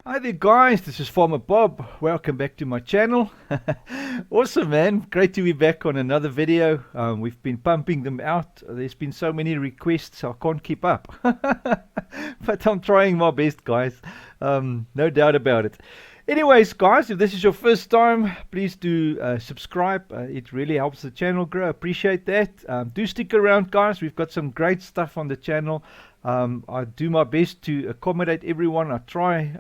Hi there guys, this is Farmer Bob. Welcome back to my channel. Awesome man, great to be back on another video. We've been pumping them out. There's been so many requests I can't keep up. But I'm trying my best guys, no doubt about it. Anyways guys, if this is your first time, please do subscribe. It really helps the channel grow. Appreciate that. Do stick around guys, we've got some great stuff on the channel. I do my best to accommodate everyone. I try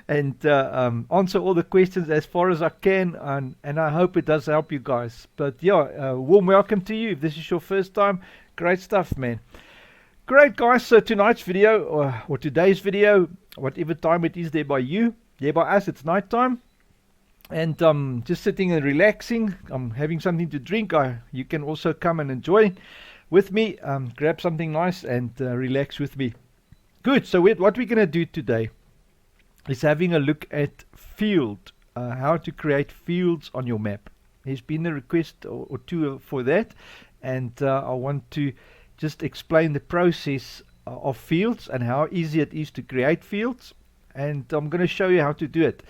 and answer all the questions as far as I can, and I hope it does help you guys. But yeah, warm welcome to you if this is your first time. Great stuff, man. Great, guys. So tonight's video, or today's video, whatever time it is there by you, there by us, it's night time. And just sitting and relaxing. I'm having something to drink. You can also come and enjoy with me, grab something nice and relax with me. Good. So what we're going to do today is having a look at field, how to create fields on your map. There's been a request or two for that, and I want to just explain the process of fields and how easy it is to create fields, and I'm going to show you how to do it.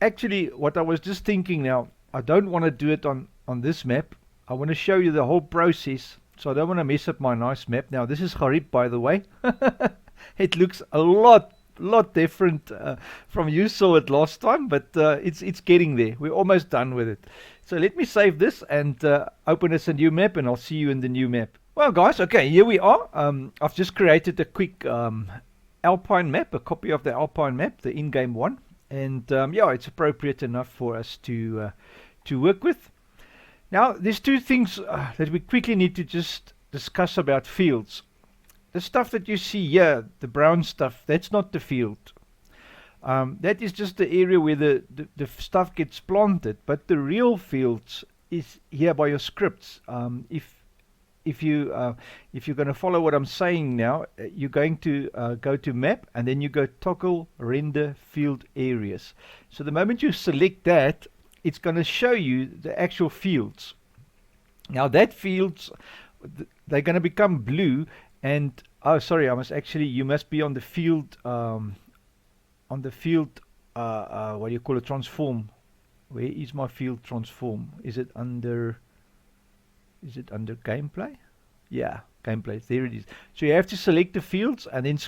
Actually, what I was just thinking now, I don't want to do it on this map. I want to show you the whole process, so I don't want to mess up my nice map. Now this is Harib, by the way. It looks a lot different from you saw it last time, but it's getting there. We're almost done with it. So let me save this and open us a new map, and I'll see you in the new map. Well guys, okay, here we are. I've just created a quick Alpine map, a copy of the Alpine map, the in-game one, and yeah, it's appropriate enough for us to work with. Now, there's two things that we quickly need to just discuss about fields. The stuff that you see here, the brown stuff, that's not the field. That is just the area where the stuff gets planted. But the real fields is here by your scripts. If you're going to follow what I'm saying now, you're going to go to map, and then you go toggle render field areas. So the moment you select that, it's going to show you the actual fields. Now that fields, they're going to become blue, and oh sorry, you must be on the field what do you call it, transform. Where is my field transform? Is it under gameplay? Yeah, gameplay, there it is. So you have to select the fields and then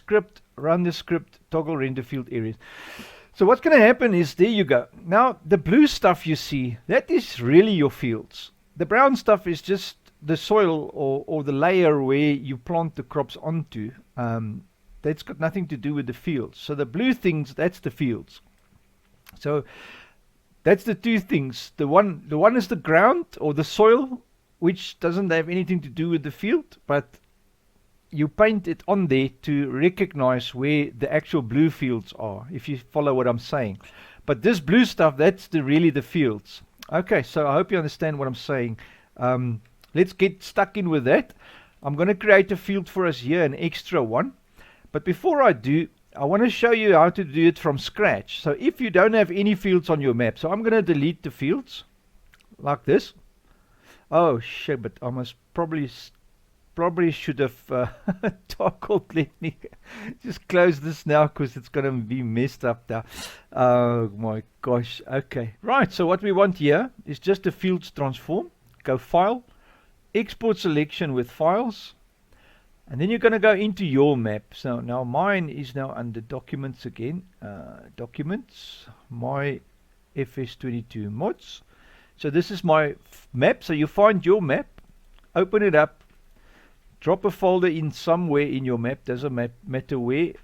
run the script, toggle render field areas. So what's going to happen is, there you go. Now, the blue stuff you see, that is really your fields. The brown stuff is just the soil or the layer where you plant the crops onto. That's got nothing to do with the fields. So the blue things, that's the fields. So that's the two things. The one is the ground or the soil, which doesn't have anything to do with the field, but you paint it on there to recognize where the actual blue fields are, if you follow what I'm saying. But this blue stuff, that's really the fields. Okay, so I hope you understand what I'm saying. Let's get stuck in with that. I'm going to create a field for us here, an extra one. But before I do, I want to show you how to do it from scratch. So if you don't have any fields on your map, so I'm going to delete the fields like this. Oh shit, but I must probably should have toggled. Let me just close this now, because it's going to be messed up now. Oh my gosh. Okay, right, so what we want here is just a fields transform. Go file, export selection with files, and then you're going to go into your map. So now mine is now under documents again, documents, my FS22 mods. So this is my map. So you find your map, open it up, drop a folder in somewhere in your map, doesn't matter where.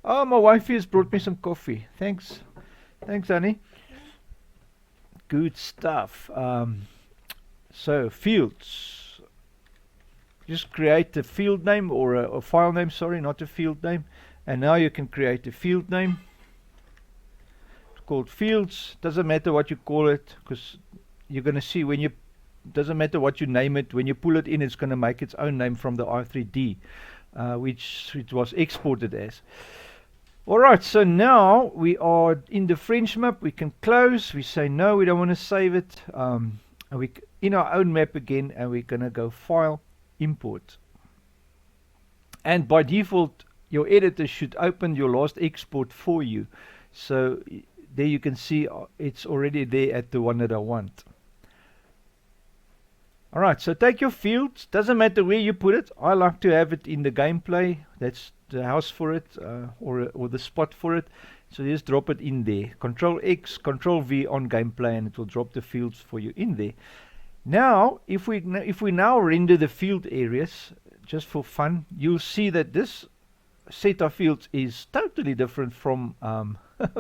Oh, my wife has brought me some coffee. Thanks, honey. Good stuff. So fields, just create a field name, or a file name, sorry, not a field name. And now you can create a field name. It's called fields. Doesn't matter what you call it, because you're going to see when you, doesn't matter what you name it, when you pull it in, it's going to make its own name from the R3D, which it was exported as. Alright, so now we are in the French map. We can close. We say no, we don't want to save it. And we in our own map again, and we're going to go file, import. And by default, your editor should open your last export for you. So there you can see it's already there at the one that I want. Alright, so take your fields, doesn't matter where you put it. I like to have it in the gameplay, that's the house for it, or the spot for it. So just drop it in there. Control X, Control V on gameplay, and it will drop the fields for you in there. Now, if we now render the field areas, just for fun, you'll see that this set of fields is totally different from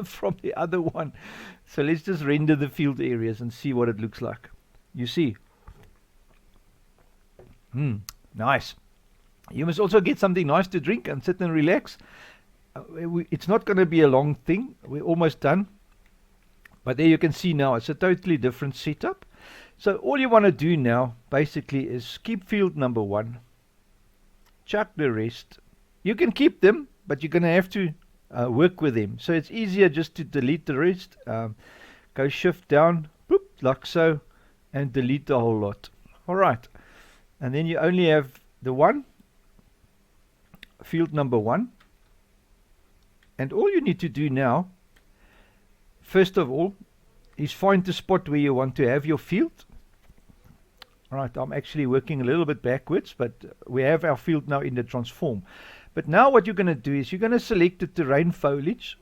from the other one. So let's just render the field areas and see what it looks like. You see. Nice. You must also get something nice to drink and sit and relax. It's not going to be a long thing. We're almost done. But there you can see now it's a totally different setup. So all you want to do now basically is keep field number 1. Chuck the rest. You can keep them, but you're going to have to work with them. So it's easier just to delete the rest. Go shift down, boop, like so, and delete the whole lot. Alright. And then you only have the one, field number 1. And all you need to do now, first of all, is find the spot where you want to have your field. Alright, I'm actually working a little bit backwards, but we have our field now in the transform. But now what you're going to do is you're going to select the terrain foliage,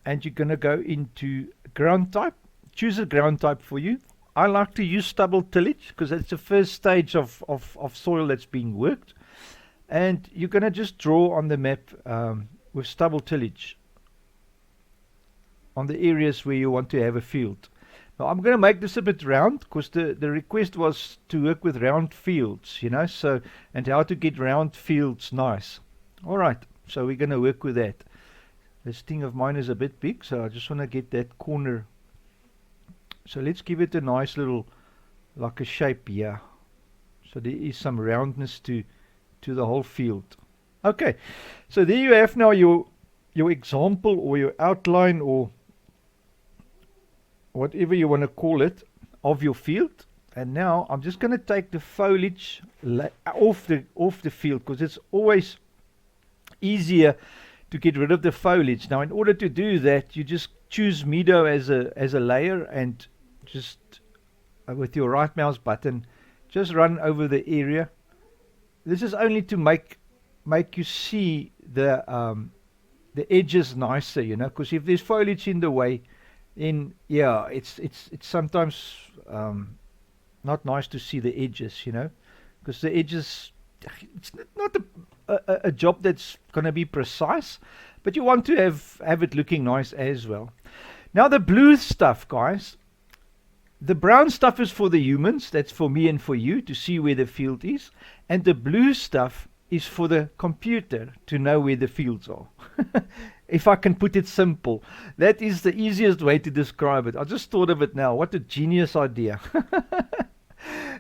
and you're going to go into ground type. Choose a ground type for you. I like to use stubble tillage because that's the first stage of soil that's being worked. And you're going to just draw on the map with stubble tillage on the areas where you want to have a field. Now I'm going to make this a bit round because the request was to work with round fields, you know, so, and how to get round fields nice. Alright, so we're going to work with that. This thing of mine is a bit big, so I just want to get that corner. So let's give it a nice little, like a shape here. So there is some roundness to the whole field. Okay, so there you have now your example or your outline or whatever you want to call it of your field. And now I'm just going to take the foliage off the field because it's always easier to get rid of the foliage. Now in order to do that, you just choose Meadow as a layer and just with your right mouse button just run over the area. This is only to make you see the edges nicer, you know, because if there's foliage in the way, then yeah, it's sometimes not nice to see the edges, you know, because the edges, it's not a job that's going to be precise, but you want to have it looking nice as well. Now the blue stuff, guys, the brown stuff is for the humans, that's for me and for you to see where the field is, and the blue stuff is for the computer to know where the fields are. If I can put it simple, that is the easiest way to describe it. I just thought of it now. What a genius idea.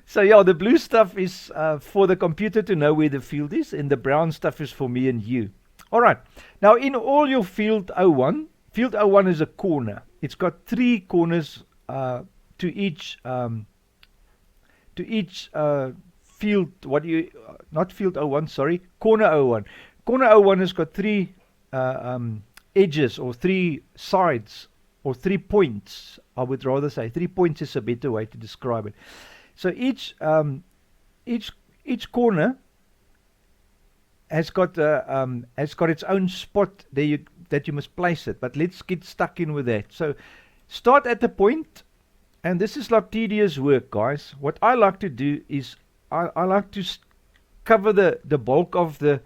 So yeah, the blue stuff is for the computer to know where the field is, and the brown stuff is for me and you. Alright, now in all your field 01, field 01 is a corner. It's got 3 corners to each field, not field 01, sorry, corner 01. Corner 01 has got 3 edges or 3 sides or 3 points. I would rather say 3 points is a better way to describe it. So each corner has got its own spot there that you must place it. But let's get stuck in with that. So start at the point, and this is like tedious work, guys. What I like to do is I like to cover the bulk of the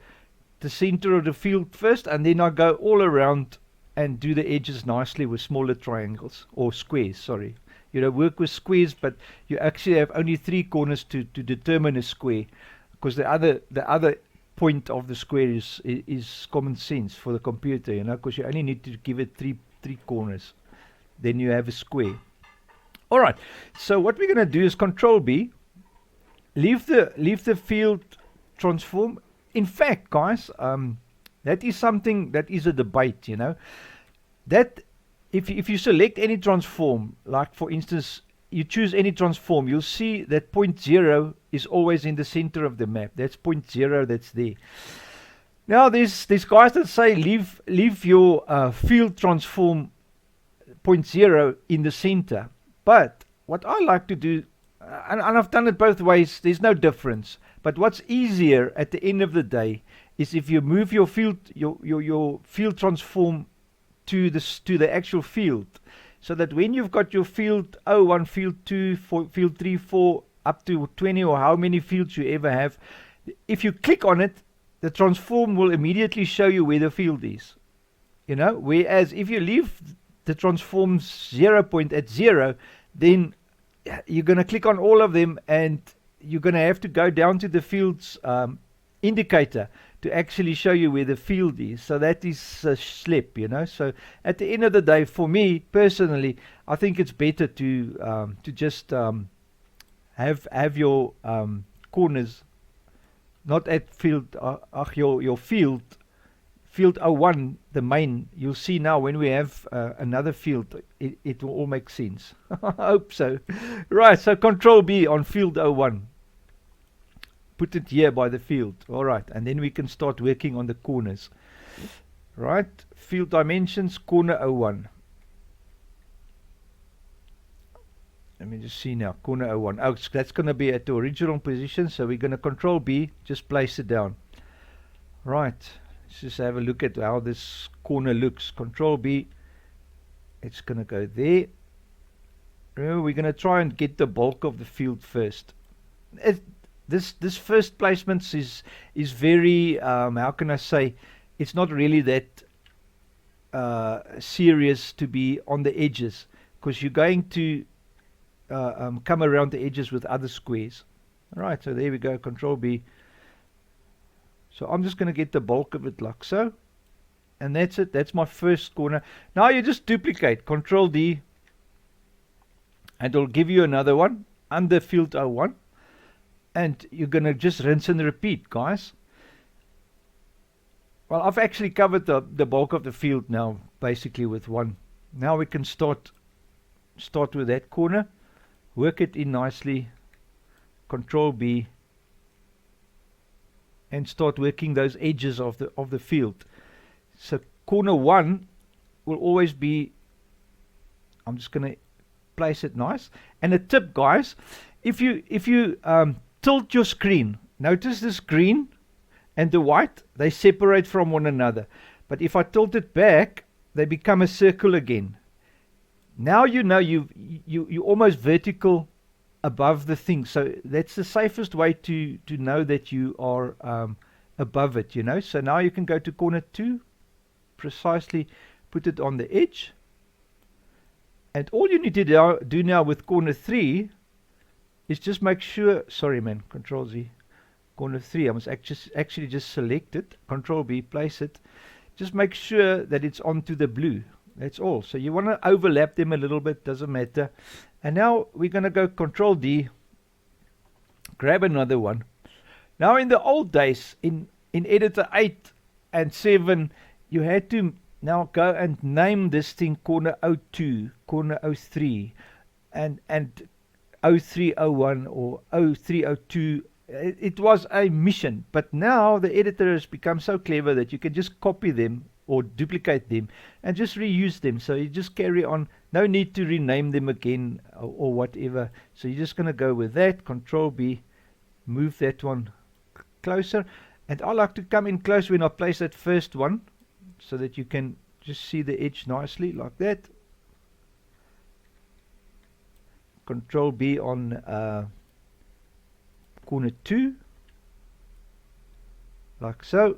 center of the field first, and then I go all around and do the edges nicely with smaller triangles or squares, sorry. You know, work with squares, but you actually have only 3 corners to determine a square, because the other point of the square is common sense for the computer, you know, because you only need to give it 3 corners, then you have a square. Alright, so what we're going to do is Control B, leave the field transform. In fact, guys, that is something that is a debate, you know, that if you select any transform, like for instance you choose any transform, you'll see that point 0 is always in the center of the map. That's point 0 that's there. Now there's guys that say leave your field transform point 0 in the center. But what I like to do, and I've done it both ways, there's no difference. But what's easier at the end of the day is if you move your field transform to the actual field, so that when you've got your field 01, field 2, field 3, 4, up to 20 or how many fields you ever have, if you click on it, the transform will immediately show you where the field is. You know, whereas if you leave the transform 0 point at 0, then you're going to click on all of them and you're going to have to go down to the fields indicator to actually show you where the field is. So that is a slip, you know. So at the end of the day, for me personally, I think it's better to just have your corners not at field your field 01, the main. You'll see now when we have another field, it will all make sense. I hope so. Right, so Control B on field 01. Put it here by the field. All right, and then we can start working on the corners. Right, field dimensions, corner 01. Let me just see now, corner 01. Oh, that's going to be at the original position, so we're going to Control B, just place it down. Right, let's just have a look at how this corner looks. Control B, it's going to go there. We're going to try and get the bulk of the field first. This first placement is very, how can I say, it's not really that serious to be on the edges, because you're going to come around the edges with other squares. Alright, so there we go, Control B. So I'm just going to get the bulk of it like so. And that's it, that's my first corner. Now you just duplicate, Control D, and it'll give you another one under field 01. And you're going to just rinse and repeat, guys. Well, I've actually covered the bulk of the field now, basically with one. Now we can start with that corner. Work it in nicely. Control B. And start working those edges of the field. So corner 1 will always be, I'm just going to place it nice. And a tip, guys, if you tilt your screen, notice this green and the white, they separate from one another. But if I tilt it back, they become a circle again. Now you know you're almost vertical above the thing. So that's the safest way to know that you are above it, you know. So now you can go to corner 2, precisely put it on the edge. And all you need to do now with corner 3 is just make sure, sorry man, Control Z, corner 3, I must actually just select it, Control B, place it, just make sure that it's onto the blue, that's all. So you want to overlap them a little bit, doesn't matter. And now we're going to go Control D, grab another one. Now in the old days, in editor 8 and 7, you had to now go and name this thing corner 02, corner 03, and 0301 or 0302. It was a mission, but now the editor has become so clever that you can just copy them or duplicate them and just reuse them. So you just carry on, no need to rename them again or whatever. So you're just going to go with that, Control B, move that one closer. And I like to come in close when I place that first one so that you can just see the edge nicely like that. Control B on corner 2, like so.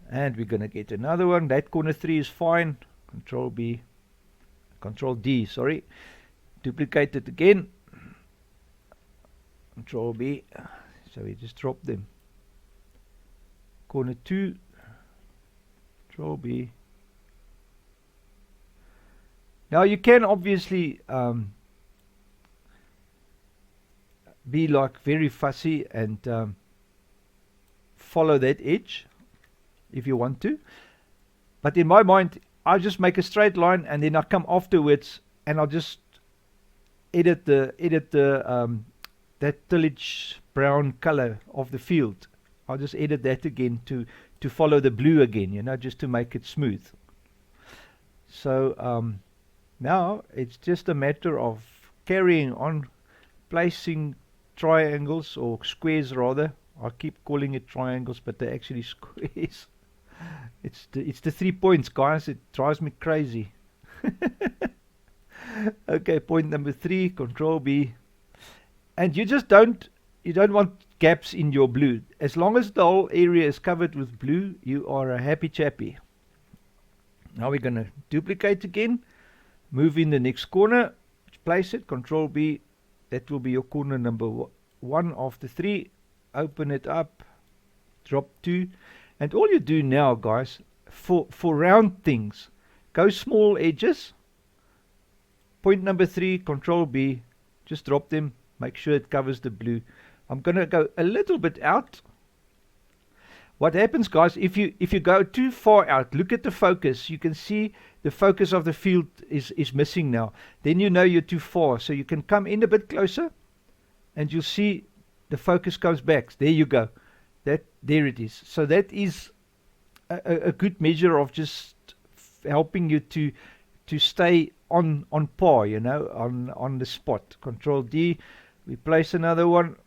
And we're going to get another one. That corner 3 is fine. Control B, Control D, sorry. Duplicate it again. Control B. So we just drop them. Corner 2, Control B. Now you can obviously be like very fussy and follow that edge if you want to, but in my mind I'll just make a straight line and then I come afterwards and I'll just edit that that tillage brown color of the field. I'll just edit that again to follow the blue again, you know, just to make it smooth. So now it's just a matter of carrying on, placing triangles or squares rather. I keep calling it triangles, but they're actually squares. It's the 3 points, guys. It drives me crazy. Okay, point number 3, Control B. And you don't want gaps in your blue. As long as the whole area is covered with blue, you are a happy chappy. Now we're going to duplicate again, move in the next corner, place it, Control B. That will be your corner number 1 of the 3. Open it up, drop 2. And all you do now, guys, for round things, go small edges. Point number 3, Control B, just drop them, make sure it covers the blue. I'm going to go a little bit out. What happens, guys, if you go too far out, look at the focus. You can see the focus of the field is missing now. Then you know you're too far. So you can come in a bit closer and you'll see the focus comes back. There you go. There it is. So that is a good measure of just helping you to stay on par, you know, on the spot. Control D, we place another one.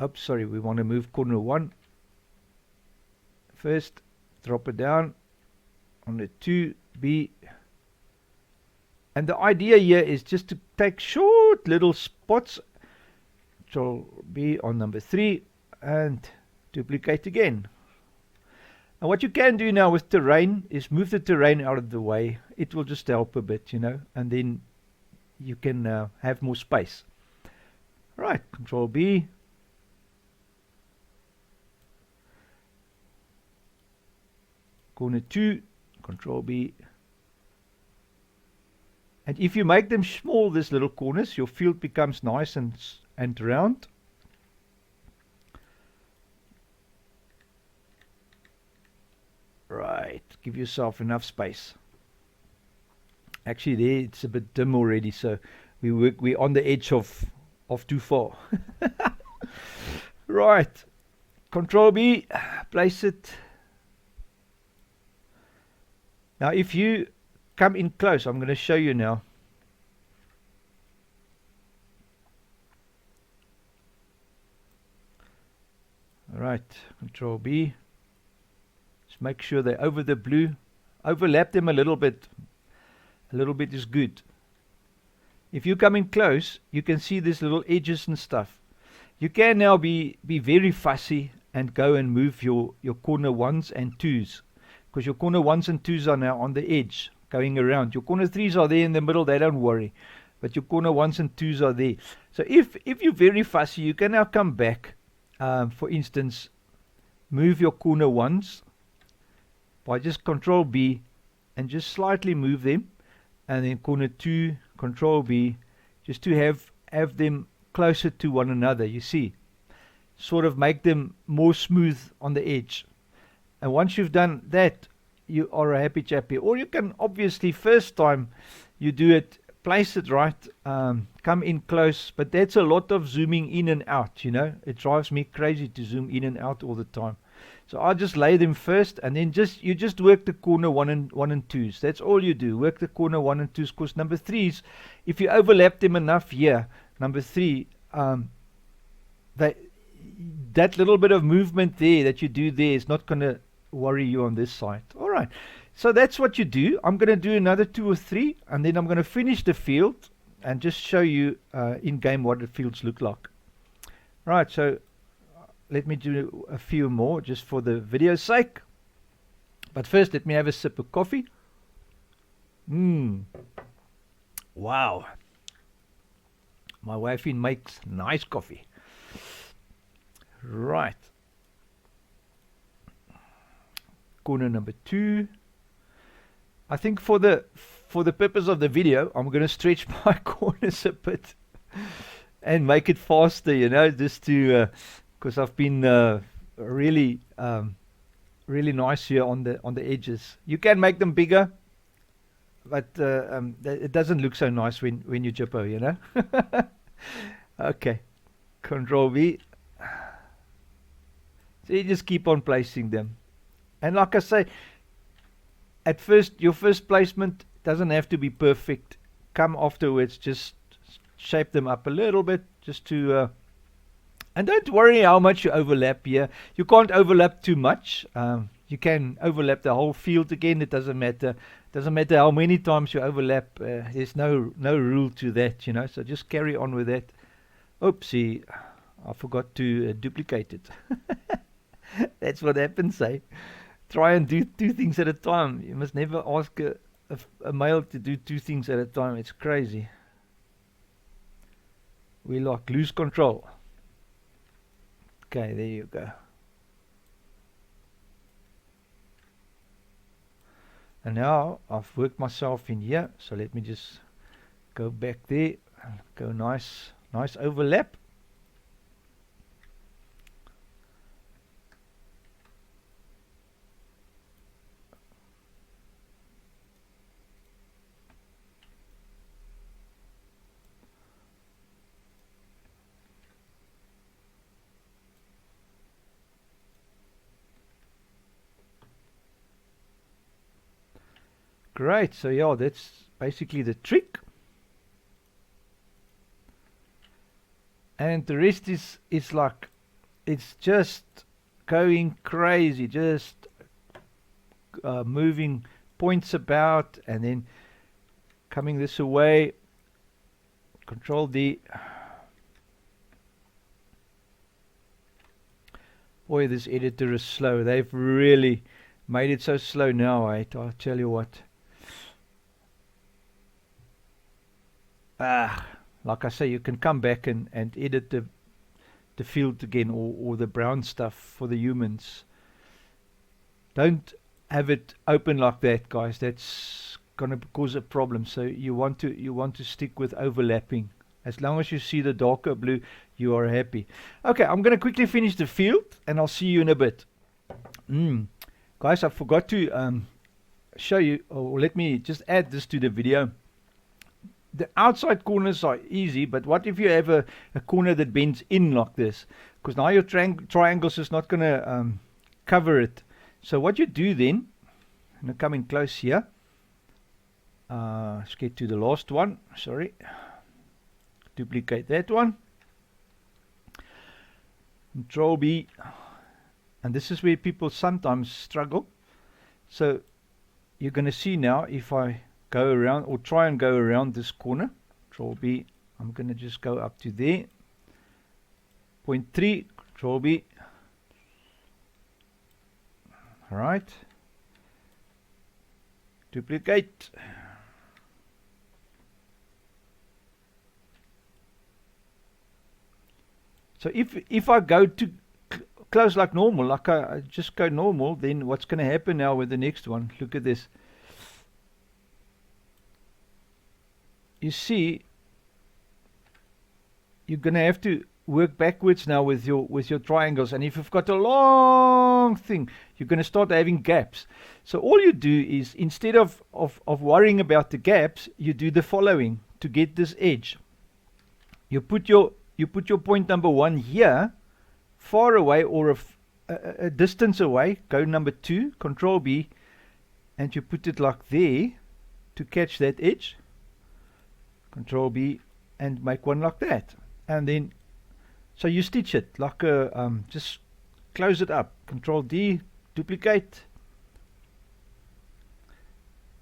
Oops, sorry, we want to move corner 1 first. Drop it down on the 2B. And the idea here is just to take short little spots. Control B on number 3 and duplicate again. And what you can do now with terrain is move the terrain out of the way. It will just help a bit, you know, and then you can have more space. Right, Control B. Corner 2, Control B. And if you make them small, these little corners, your field becomes nice and round. Right, give yourself enough space. Actually, there it's a bit dim already, so we're on the edge of too far. Right, Control B, place it. Now, if you come in close, I'm going to show you now. All right, Control B. Just make sure they're over the blue. Overlap them a little bit. A little bit is good. If you come in close, you can see these little edges and stuff. You can now be very fussy and go and move your corner 1s and 2s. Because your corner 1s and 2s are now on the edge, going around. Your corner 3s are there in the middle, they don't worry. But your corner 1s and 2s are there. So if you're very fussy, you can now come back. For instance, move your corner 1s by just Control B and just slightly move them. And then corner 2, Control B, just to have them closer to one another, you see. Sort of make them more smooth on the edge. And once you've done that, you are a happy chappy. Or you can obviously, first time you do it, place it right, come in close. But that's a lot of zooming in and out, you know. It drives me crazy to zoom in and out all the time. So I'll just lay them first, and then you just work the corner 1 and 2s. That's all you do. Work the corner 1 and 2s. Because number 3s, if you overlap them enough here, number 3, that little bit of movement there that you do there is not going to worry you on this side. All right, so that's what you do. I'm going to do another 2 or 3, and then I'm going to finish the field and just show you in game what the fields look like. Right, so let me do a few more just for the video's sake. But first, let me have a sip of coffee. Wow, my wifey makes nice coffee. Right, corner number 2. I think for the purpose of the video, I'm going to stretch my corners a bit and make it faster, you know, just to because I've been really nice here on the edges. You can make them bigger. but it doesn't look so nice when you jippo, you know. Okay, Control V. So you just keep on placing them, and like I say, at first your first placement doesn't have to be perfect. Come afterwards, just shape them up a little bit, just to and don't worry how much you overlap here. You can't overlap too much. You can overlap the whole field again. It doesn't matter. Doesn't matter how many times you overlap. There's no rule to that, you know. So just carry on with that. Oopsie, I forgot to duplicate it. That's what happens, eh? Try and do two things at a time. You must never ask a male to do two things at a time. It's crazy. We like lose control. Okay, there you go. And now I've worked myself in here, so let me just go back there. Go nice overlap. Great, so yeah, that's basically the trick. And the rest is like, it's just going crazy, just moving points about and then coming this away. Control D. Boy, this editor is slow. They've really made it so slow now, I'll tell you what. Like I say, you can come back and edit the field again, or the brown stuff for the humans. Don't have it open like that, guys. That's gonna cause a problem. So you want to stick with overlapping. As long as you see the darker blue, you are happy. Okay, I'm gonna quickly finish the field, and I'll see you in a bit. Guys, I forgot to show you, or let me just add this to the video. The outside corners are easy, but what if you have a corner that bends in like this? Because now your triangles is not going to cover it. So what you do then, I'm going to come in close here. Let's get to the last one. Sorry. Duplicate that one. Control B. And this is where people sometimes struggle. So you're going to see now, if I go around, or try and go around this corner, Control B, I'm going to just go up to there, 0.3, Control B, alright, duplicate, so if I go to close like normal, like I just go normal, then what's going to happen now with the next one? Look at this. You see, you're going to have to work backwards now with your triangles, and if you've got a long thing, you're going to start having gaps. So all you do is, instead of worrying about the gaps, you do the following to get this edge. You put your point number 1 here, far away, or a distance away. Go number 2, Control B, and you put it like there to catch that edge. Control B, and make one like that, and then so you stitch it like a just close it up. Control D, duplicate.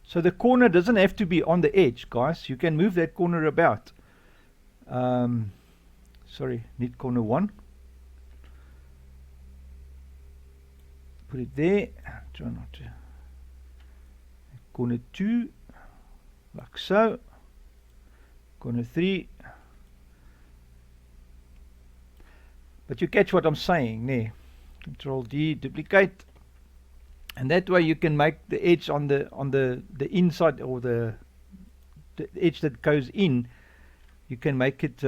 So the corner doesn't have to be on the edge, guys. You can move that corner about. Sorry, need corner 1. Put it there. Try not to. Corner 2, like so. Corner 3. But you catch what I'm saying there. Control D, duplicate, and that way you can make the edge on the inside, or the edge that goes in. You can make it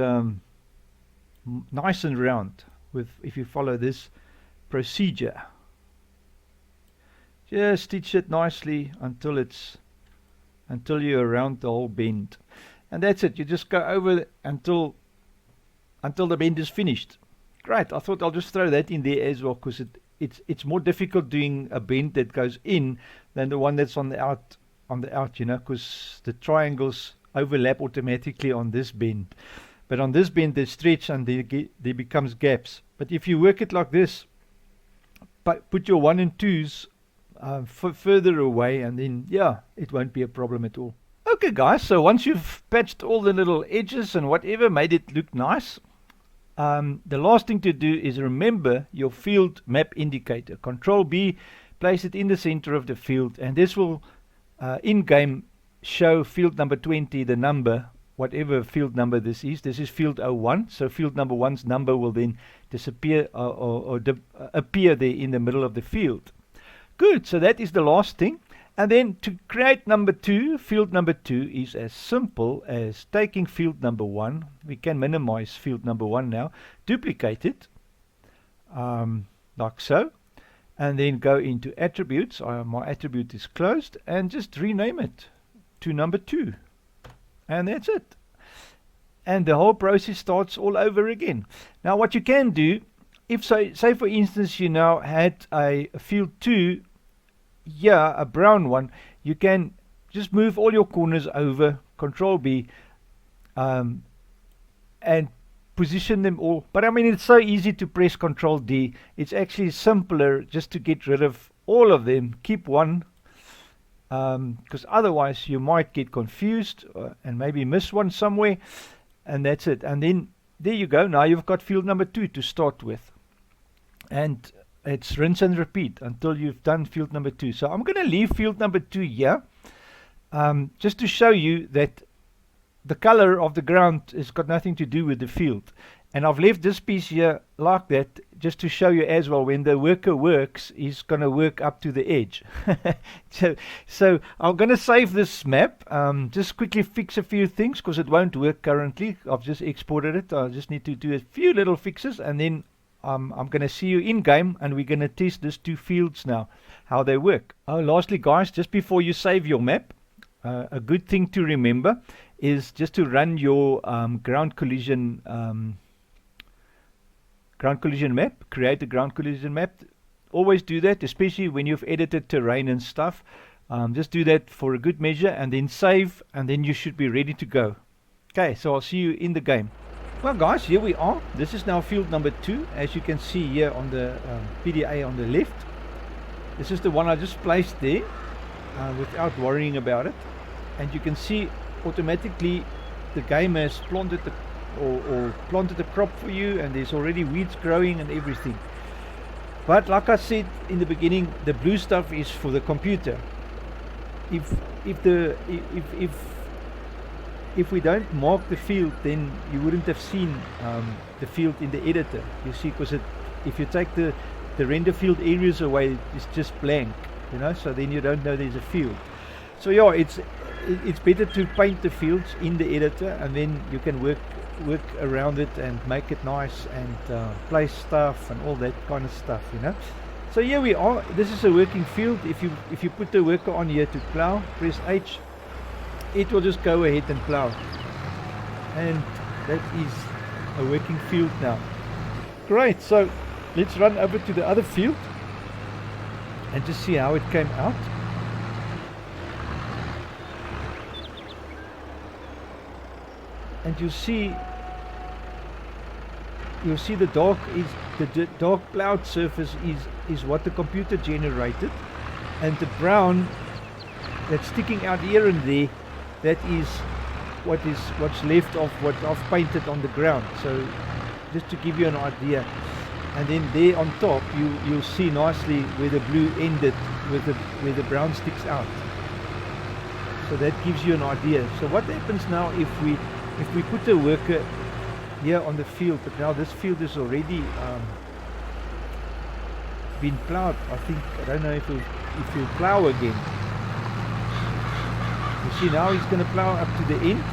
nice and round if you follow this procedure. Just stitch it nicely until it's until you're around the whole bend. And that's it. You just go over until the bend is finished. Great. I thought I'll just throw that in there as well, because it's more difficult doing a bend that goes in than the one that's on the out, you know, because the triangles overlap automatically on this bend. But on this bend they stretch and there becomes gaps. But if you work it like this, put your 1 and 2s further away, and then yeah, it won't be a problem at all. Okay guys, so once you've patched all the little edges and whatever, made it look nice, the last thing to do is remember your field map indicator. Control B, place it in the center of the field, and this will in-game show field number 20, the number, whatever field number this is. This is field 01, so field number 1's number will then disappear or appear there in the middle of the field. Good, so that is the last thing. And then to create number 2, field number 2 is as simple as taking field number 1. We can minimize field number 1 now, duplicate it like so, and then go into attributes. My attribute is closed, and just rename it to number 2, and that's it. And the whole process starts all over again. Now what you can do, if say for instance you now had a field 2, yeah, a brown one, you can just move all your corners over, Control B, and position them all. But I mean, it's so easy to press Control D. It's actually simpler just to get rid of all of them. Keep one, because otherwise you might get confused and maybe miss one somewhere, and that's it. And then there you go. Now you've got field number 2 to start with, and it's rinse and repeat until you've done field number 2. So I'm going to leave field number 2 here, just to show you that the color of the ground has got nothing to do with the field. And I've left this piece here like that just to show you as well, when the worker works, he's going to work up to the edge. So I'm going to save this map, just quickly fix a few things because it won't work currently. I've just exported it. I just need to do a few little fixes, and then I'm going to see you in game, and we're going to test these 2 fields now, how they work. Oh, lastly guys, just before you save your map, a good thing to remember is just to run your ground collision map. Create a ground collision map. Always do that, especially when you've edited terrain and stuff. Just do that for a good measure, and then save, and then you should be ready to go. Okay, so I'll see you in the game. Well guys, here we are. This is now field number 2, as you can see here on the PDA on the left. This is the one I just placed there without worrying about it, and you can see automatically the game has planted planted the crop for you, and there's already weeds growing and everything. But like I said in the beginning, the blue stuff is for the computer. If we don't mark the field, then you wouldn't have seen the field in the editor. You see, because if you take the render field areas away, it's just blank, you know, so then you don't know there's a field. So yeah, it's better to paint the fields in the editor, and then you can work around it and make it nice, and place stuff and all that kind of stuff, you know. So here we are. This is a working field. If you put the worker on here to plow, press H, it will just go ahead and plow, and that is a working field now. Great, so let's run over to the other field and just see how it came out. And you'll see the dark plowed surface is what the computer generated, and the brown that's sticking out here and there, that is what's left of what I've painted on the ground. So just to give you an idea. And then there on top you'll see nicely where the blue ended, where the brown sticks out. So that gives you an idea. So what happens now if we put the worker here on the field, but now this field is already been plowed. I don't know if he'll plow again. You see, now he's going to plow up to the end.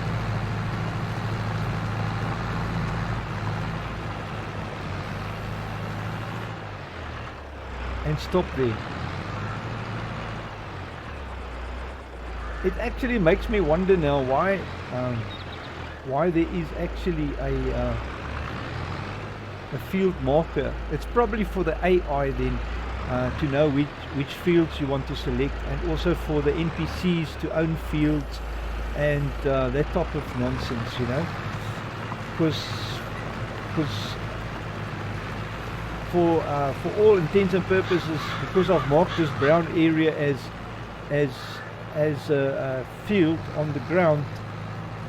And stop there. It actually makes me wonder now why there is actually a field marker. It's probably for the AI then to know which fields you want to select, and also for the NPCs to own fields and that type of nonsense, you know, because for all intents and purposes, because I've marked this brown area as a field on the ground,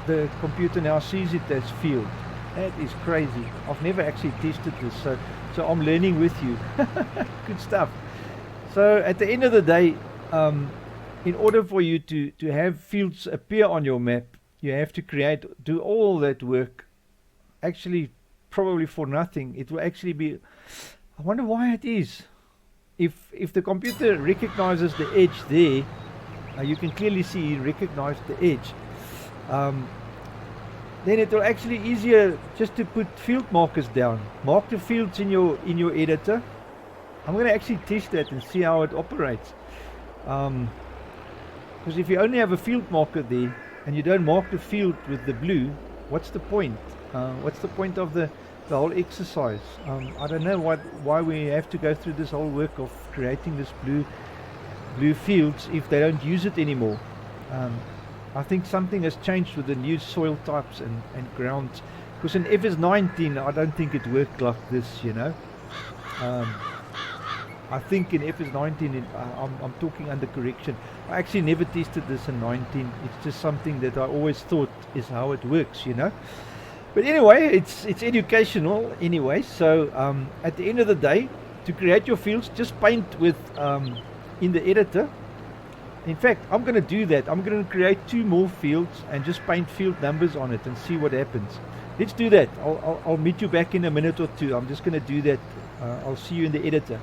the computer now sees it as field. That is crazy. I've never actually tested this, so I'm learning with you. Good stuff. So at the end of the day, in order for you to have fields appear on your map, you have to do all that work, actually probably for nothing. It will actually be, I wonder why it is. If the computer recognizes the edge there, you can clearly see he recognized the edge, then it will actually easier just to put field markers down. Mark the fields in your editor. I'm going to actually test that and see how it operates. Because if you only have a field marker there and you don't mark the field with the blue, what's the point? What's the point of the whole exercise? I don't know why we have to go through this whole work of creating this blue fields if they don't use it anymore. I think something has changed with the new soil types and grounds, because in FS19 I don't think it worked like this, you know. I think in FS19 I'm talking under correction. I actually never tested this in 19. It's just something that I always thought is how it works, you know. But anyway, it's educational anyway. So at the end of the day, to create your fields, just paint with in the editor. In fact, I'm going to do that. I'm going to create 2 more fields and just paint field numbers on it and see what happens. Let's do that. I'll meet you back in a minute or two. I'm just going to do that. I'll see you in the editor.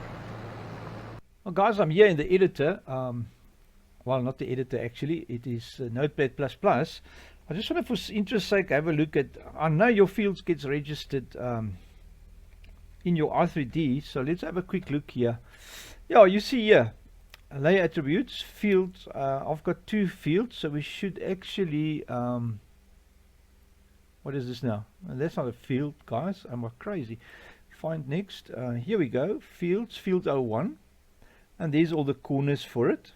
Well, guys, I'm here in the editor. Well, not the editor actually. It is Notepad++. I just want to, for interest's sake, have a look at. I know your fields gets registered in your R3D. So let's have a quick look here. Yeah, you see here. Layer attributes, fields. I've got 2 fields, so we should actually what is this now? That's not a field, guys. Am I crazy? Find next. Here we go. Fields, field 01, and there's all the corners for it.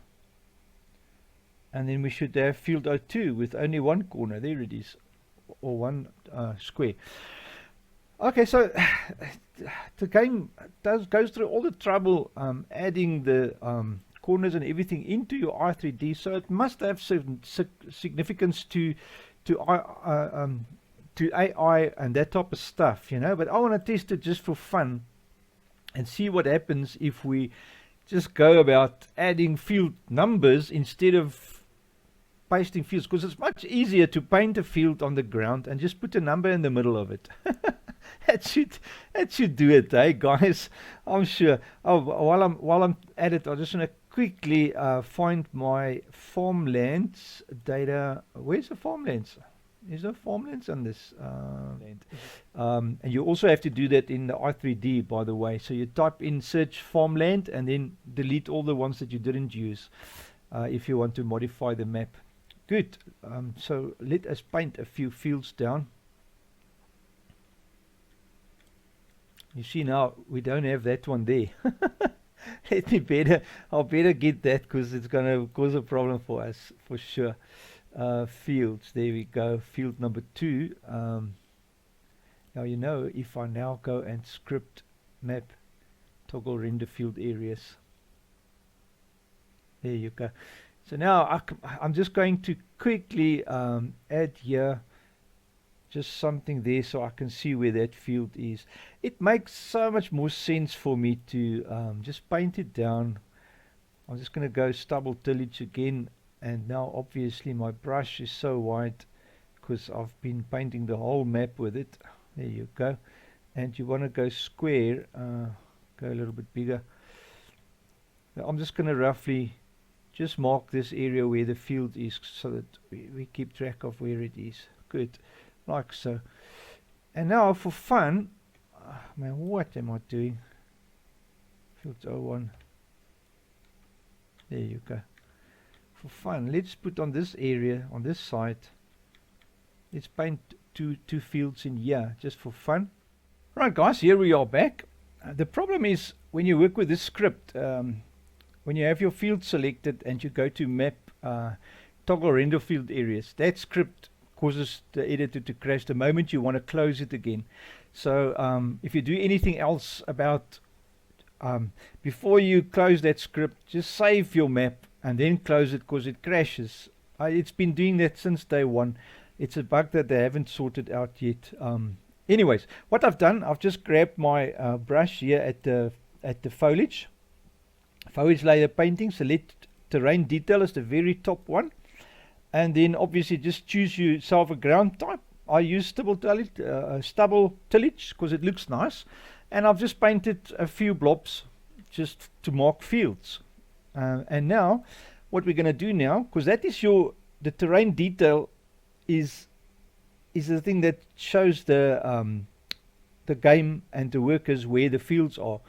And then we should have field 02 with only 1 corner. There it is, or 1 square. Okay, so the game goes through all the trouble adding the corners and everything into your R3D, so it must have certain significance to AI and that type of stuff, you know. But I want to test it just for fun and see what happens if we just go about adding field numbers instead of pasting fields, because it's much easier to paint a field on the ground and just put a number in the middle of it. That should do it, eh, guys? I'm sure. Oh, while I'm at it, I just want to quickly find my farmlands data. Where's the farmlands? Is there farmlands on this land? And you also have to do that in the R3D, by the way. So you type in search farmland and then delete all the ones that you didn't use if you want to modify the map. Good. So let us paint a few fields down. You see now we don't have that one there. I'll better get that, because it's going to cause a problem for us for sure. Fields, there we go. Field number 2. Now, you know, if I now go and script map toggle render field areas, there you go. So now I'm just going to quickly add here just something there so I can see where that field is. It makes so much more sense for me to just paint it down. I'm just going to go stubble tillage again, and now obviously my brush is so wide because I've been painting the whole map with it. There you go. And you want to go square, go a little bit bigger. Now I'm just going to roughly just mark this area where the field is so that we keep track of where it is. Good, like so. And now for fun, man, what am I doing? Field 01. There you go. for fun, let's put on this area, on this side, let's paint two fields in here, just for fun. Right guys, here we are back. The problem is when you work with this script, when you have your field selected and you go to map, toggle render field areas, that script causes the editor to crash the moment you want to close it again. So if you do anything else about, before you close that script, just save your map and then close it, because it crashes. It's been doing that since day one. It's a bug that they haven't sorted out yet. Anyways, what I've done, I've just grabbed my brush here at the foliage layer painting, select terrain detail as the very top one, and then obviously just choose yourself a ground type. I use stubble tillage because it looks nice, and I've just painted a few blobs just to mark fields. And now what we're going to do now, because that is the terrain detail is the thing that shows the game and the workers where the fields are.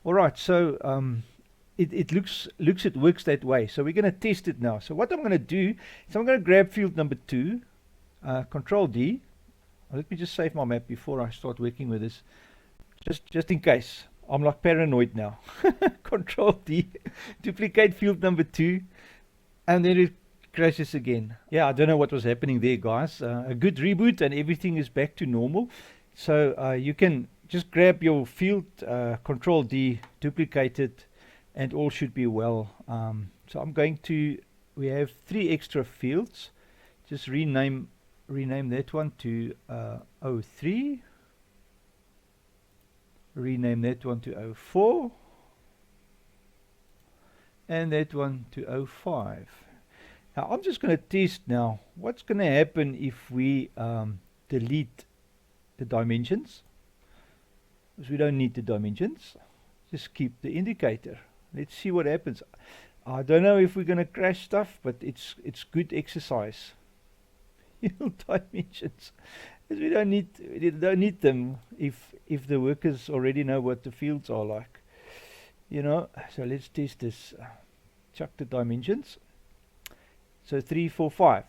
Alright, so it looks it works that way. So we're going to test it now. So what I'm going to do is I'm going to grab field number 2, Control D. Let me just save my map before I start working with this, just in case. I'm like paranoid now. Control D, duplicate field number 2, and then it crashes again. Yeah, I don't know what was happening there, guys. A good reboot and everything is back to normal. So you can just grab your field, Control D, duplicate it, and all should be well. So I'm going to, we have 3 extra fields. Just rename that one to 03. Rename that one to 04. And that one to 05. Now I'm just going to test now what's going to happen if we delete the dimensions, because we don't need the dimensions. Just keep the indicator. Let's see what happens. I don't know if we're going to crash stuff, but it's good exercise. Field dimensions, because we don't need them if the workers already know what the fields are like, you know. So let's test this. Chuck the dimensions. So 3, 4, 5.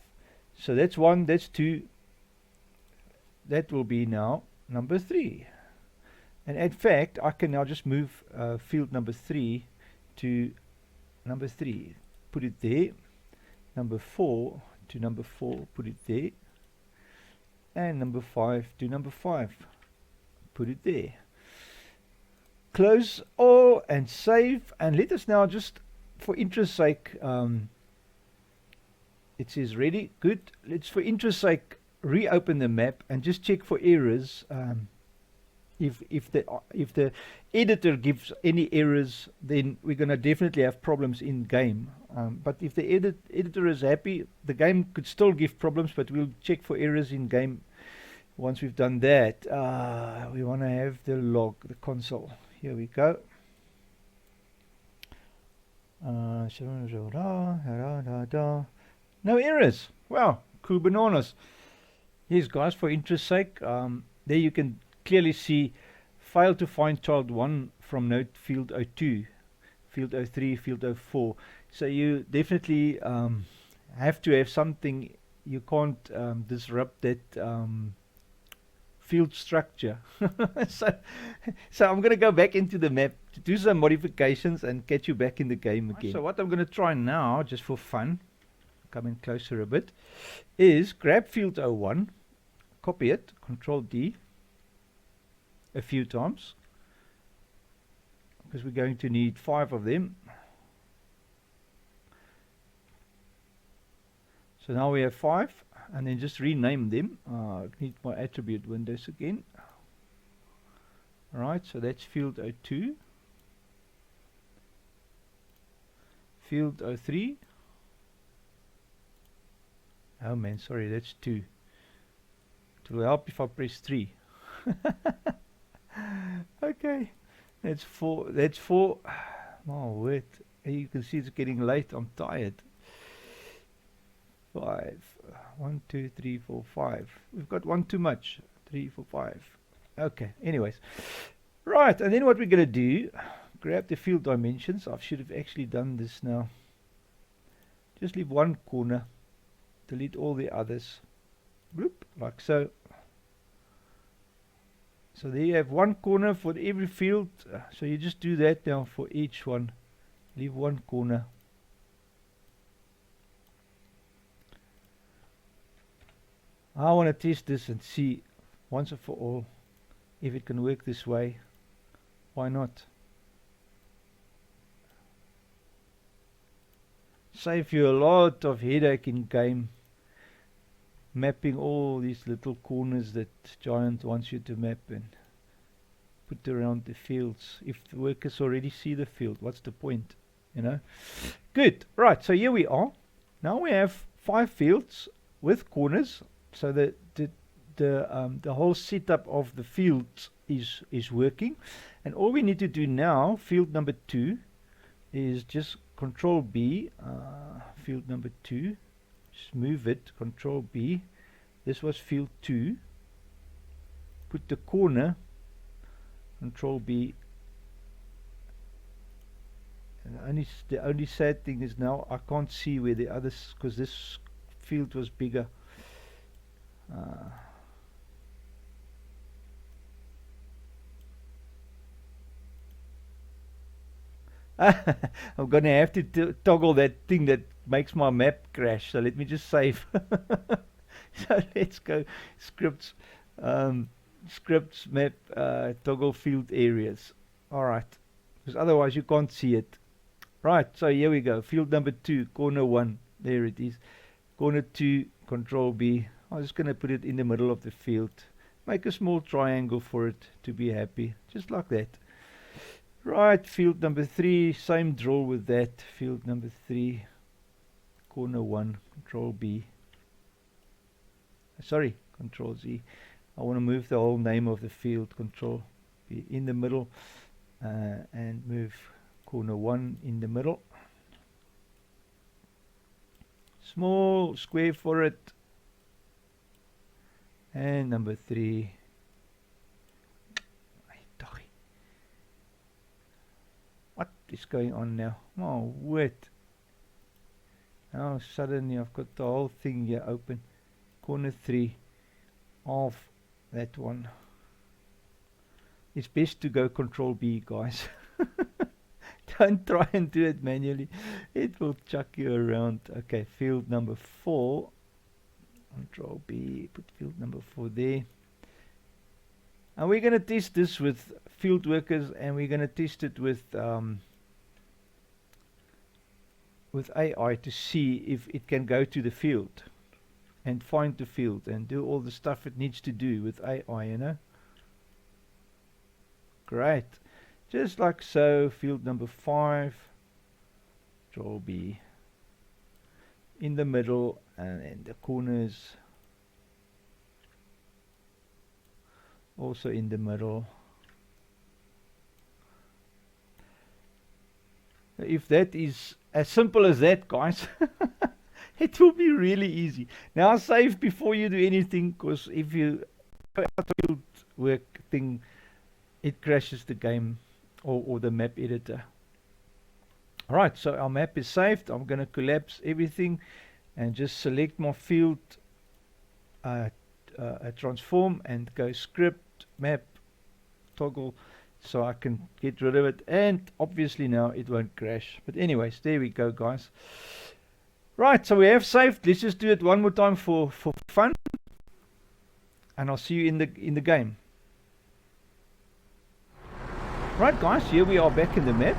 So that's 1, that's 2. That will be now number 3. And in fact, I can now just move field number 3 to number 3. Put it there. Number 4 to number 4. Put it there. And number 5 to number 5. Put it there. Close all and save. And let us now just, for interest's sake, it says ready. Good. Let's, for interest's sake, reopen the map and just check for errors. If the editor gives any errors, then we're going to definitely have problems in game. But if the editor is happy, the game could still give problems, but we'll check for errors in game once we've done that. We want to have the log, the console. Here we go. No errors. Wow, cool bananas. Yes, guys, for interest's sake, there you can clearly see failed to find child 1 from node field 02, field 03, field 04. So you definitely have to have something. You can't disrupt that field structure. so I'm going to go back into the map to do some modifications and get you back in the game again. So what I'm going to try now, just for fun, coming closer a bit, is grab field 01, copy it, Control D, a few times, because we're going to need 5 of them. So now we have 5, and then just rename them. I need my attribute windows again. Alright, so that's field 02, field 03. Oh man, sorry, that's 2. It will help if I press 3. Okay, that's 4. That's 4. Oh wait, you can see it's getting late. I'm tired. 5. 1, 2, 3, 4, 5. We've got 1 too much. 3, 4, 5. Okay, anyways, right, and then what we're going to do, grab the field dimensions. I should have actually done this now. Just leave one corner, delete all the others. Bloop, like so. So there you have one corner for every field. So you just do that now for each one. Leave one corner. I want to test this and see once and for all if it can work this way. Why not? Save you a lot of headache in game, mapping all these little corners that Giant wants you to map and put around the fields. If the workers already see the field, what's the point? You know? Good. Right, so here we are. Now we have 5 fields with corners, so that the whole setup of the fields is working. And all we need to do now, field number 2, is just Control B, field number 2, just move it, Control B. This was field 2. Put the corner, Control B. And the only sad thing is now I can't see where the others, because this field was bigger. I'm gonna have to toggle that thing that makes my map crash, so let me just save. So let's go scripts, scripts map, toggle field areas. Alright, because otherwise you can't see it. Right, so here we go, field number 2, corner 1, there it is. Corner 2, Control B. I'm just gonna put it in the middle of the field. Make a small triangle for it to be happy, just like that. Right, field number 3, same drill with that. Field number 3, corner 1, Control B. Sorry, Control Z. I want to move the whole name of the field. Control B in the middle, and move corner 1 in the middle. Small square for it. And number 3. What is going on now? Oh, wait. Now suddenly I've got the whole thing here open. Corner 3 of that one. It's best to go Control B, guys. Don't try and do it manually. It will chuck you around. Okay, field number 4. Control B. Put field number 4 there. And we're going to test this with field workers, and we're going to test it with AI to see if it can go to the field and find the field and do all the stuff it needs to do with AI, you know. Great. Just like so, field number 5, Control B in the middle, and then the corners also in the middle. If that is as simple as that, guys, it will be really easy. Now save before you do anything, because if you go out of field work thing, it crashes the game or the map editor. Alright, so our map is saved. I'm going to collapse everything and just select my field, transform, and go script, map, toggle, so I can get rid of it. And obviously now it won't crash. But anyways, there we go, guys. Right, so we have saved. Let's just do it one more time for fun. And I'll see you in the game. Right, guys, here we are back in the map.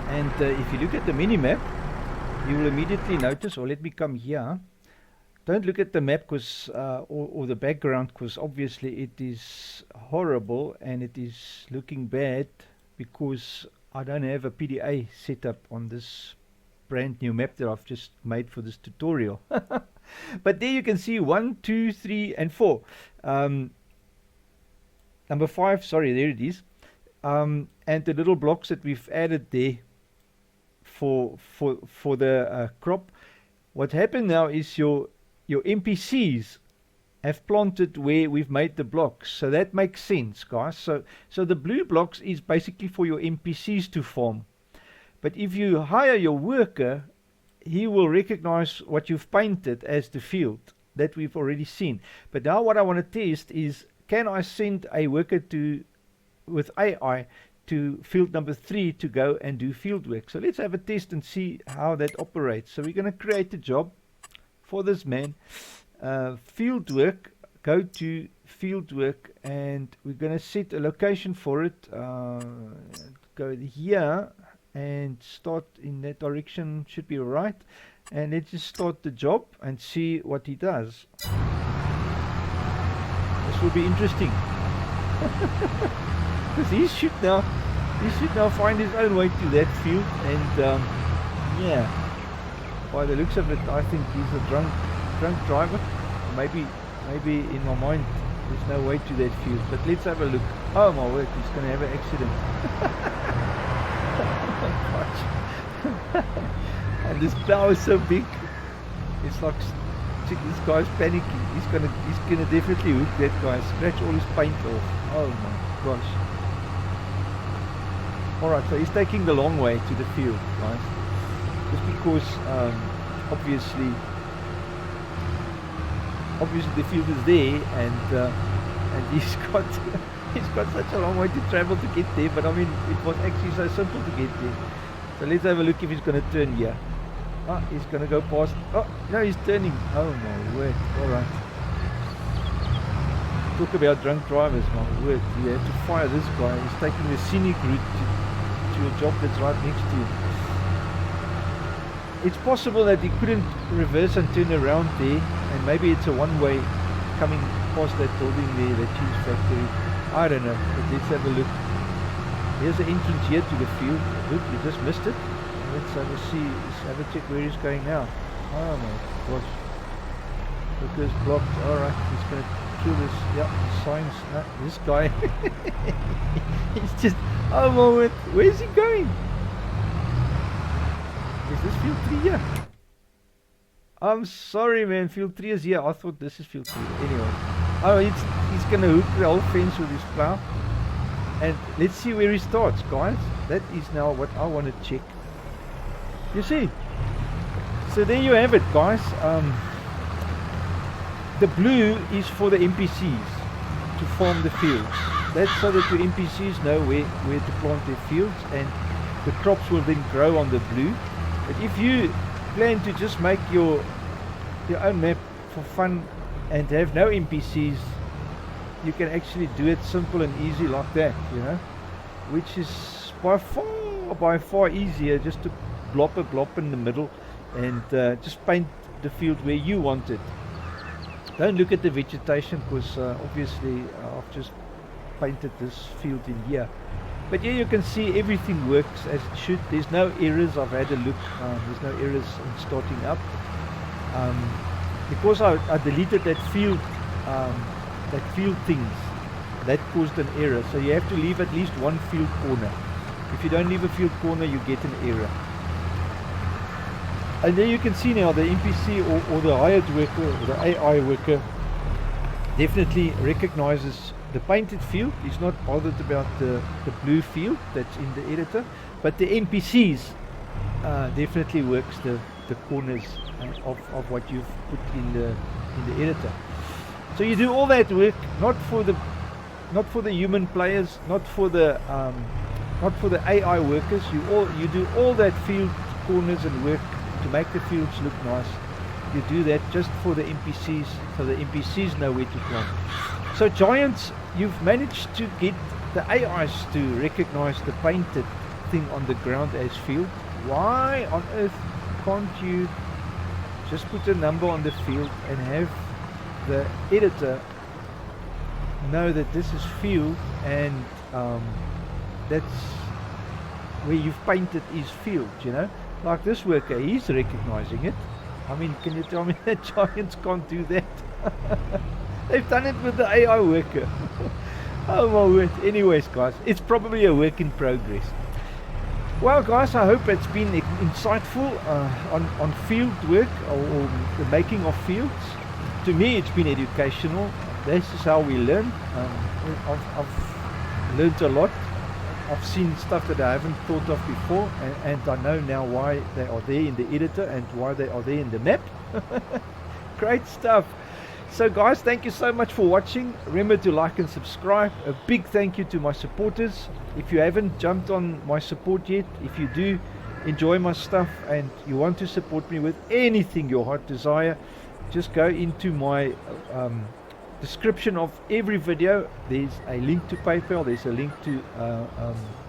And if you look at the mini-map, you will immediately notice, or let me come here. Don't look at the map cause, or the background, because obviously it is horrible and it is looking bad because I don't have a PDA set up on this brand new map that I've just made for this tutorial. But there you can see 1, 2, 3, and 4. Number 5, sorry, there it is. And the little blocks that we've added there for the crop. What happened now is your NPCs have planted where we've made the blocks, so that makes sense, guys. So the blue blocks is basically for your NPCs to farm. But if you hire your worker, he will recognize what you've painted as the field that we've already seen. But now what I want to test is, can I send a worker with AI to field number 3 to go and do field work? So let's have a test and see how that operates. So we're going to create a job for this man. Field work, go to field work, and we're going to set a location for it. Go here and start in that direction, should be alright. And let's just start the job and see what he does. This will be interesting. Because he should now find his own way to that field, and yeah, by the looks of it, I think he's a drunk driver. Maybe in my mind there's no way to that field, but let's have a look. Oh my word, he's going to have an accident. Oh my gosh. And this plow is so big, it's like, this guy's panicking. He's gonna definitely hook that guy, scratch all his paint off. Oh my gosh. Alright, so he's taking the long way to the field, guys. Just because obviously the field is there, and he's got such a long way to travel to get there. But I mean, it was actually so simple to get there. So let's have a look if he's going to turn here. Oh, he's going to go past. Oh, no, he's turning. Oh my word. Alright. Talk about drunk drivers, my word. You have to fire this guy. He's taking the scenic route to a job that's right next to him. It's possible that he couldn't reverse and turn around there, and maybe it's a one-way coming past that building there, the cheese factory. I don't know, but let's have a look. Here's the entrance here to the field. Look, you just missed it. Let's have a see. Let's have a check where he's going now. Oh my gosh. Look, it's blocked. Alright, he's going to kill this. Yeah, signs. This guy. He's just. Oh my word. Where's he going? Is this field 3 here? I'm sorry, man. Field 3 is here. I thought this is field 3. Anyway. Oh, he's going to hook the whole fence with his plow. And let's see where he starts, guys. That is now what I want to check. You see? So there you have it, guys. The blue is for the NPCs to farm the fields. That's so that the NPCs know where to plant their fields, and the crops will then grow on the blue. But if you plan to just make your own map for fun and have no NPCs, you can actually do it simple and easy like that, you know, which is by far easier just to blop a blob in the middle and just paint the field where you want it. Don't look at the vegetation, because obviously I've just painted this field in here. But here you can see everything works as it should. There's no errors. I've had a look. There's no errors in starting up. Because I deleted that field things, that caused an error. So you have to leave at least one field corner. If you don't leave a field corner, you get an error. And there you can see now the NPC or the hired worker or the AI worker definitely recognizes the painted field. He's not bothered about the blue field that's in the editor, but the NPCs definitely works the corners of what you've put in the editor. So you do all that work not for the human players, not for the AI workers. You do all that field corners and work to make the fields look nice. You do that just for the NPCs, so the NPCs know where to plant. So Giants, you've managed to get the AIs to recognize the painted thing on the ground as field. Why on earth can't you just put a number on the field and have the editor know that this is field, and that's where you've painted is field, you know? Like this worker, he's recognizing it. I mean, can you tell me that Giants can't do that? They've done it with the AI worker. Oh my word. Anyways, guys, it's probably a work in progress. Well, guys, I hope it's been insightful on field work or the making of fields. To me, it's been educational. This is how we learn. I've learned a lot. I've seen stuff that I haven't thought of before, and I know now why they are there in the editor and why they are there in the map. Great stuff. So guys, thank you so much for watching. Remember to like and subscribe. A big thank you to my supporters. If you haven't jumped on my support yet, if you do enjoy my stuff and you want to support me with anything your heart desire, just go into my description of every video. There's a link to PayPal, there's a link to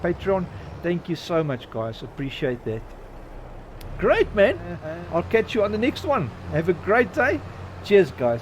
Patreon. Thank you so much guys, appreciate that. Great man. I'll catch you on the next one. Have a great day. Cheers guys.